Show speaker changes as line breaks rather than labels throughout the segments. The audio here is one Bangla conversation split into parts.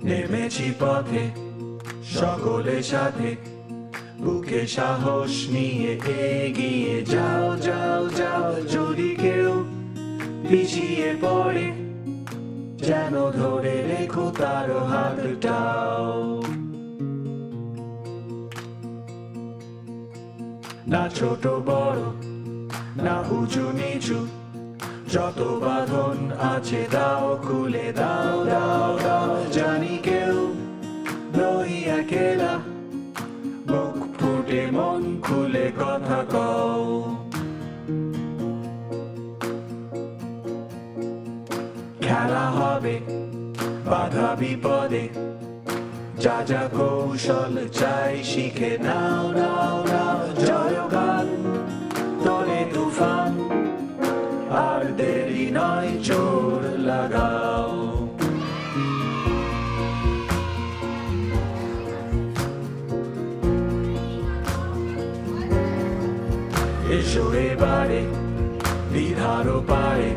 নেমেছি পথে সকলের সাথে, বুকে সাহস নিয়ে এগিয়ে যাও যাও যাও। যদি কেউ পিছিয়ে পড়ে, যেন ধরে রেখো তার হাতটাও। না ছোট বড়, না উঁচু নিচু, যত বাঁধন আছে দাও খুলে দাও দাও দাও। জানি কেউ নই একেলা, মুখ ফুটে মন খুলে কথা কও। খেলা হবে বাধা বিপদে, যা যা কৌশল চাই শিখে নাও নাও নাও। জয়গান তোলে তুফান, আর দেরি নয় জোর লাগাও। এসো এবারে দ্বিধার পারে,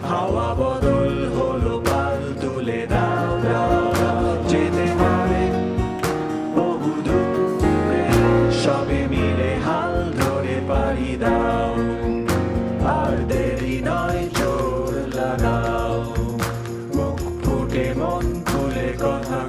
হাওয়া বদল হলো পাল তুলে দাও দাও দাও। যেতে হবে বহু দূরে, সবে মিলে হাল ধরে পাড়ি দাও, আর দেরি নয় জোর লাগাও। মুখ ফুটে মন খুলে কথা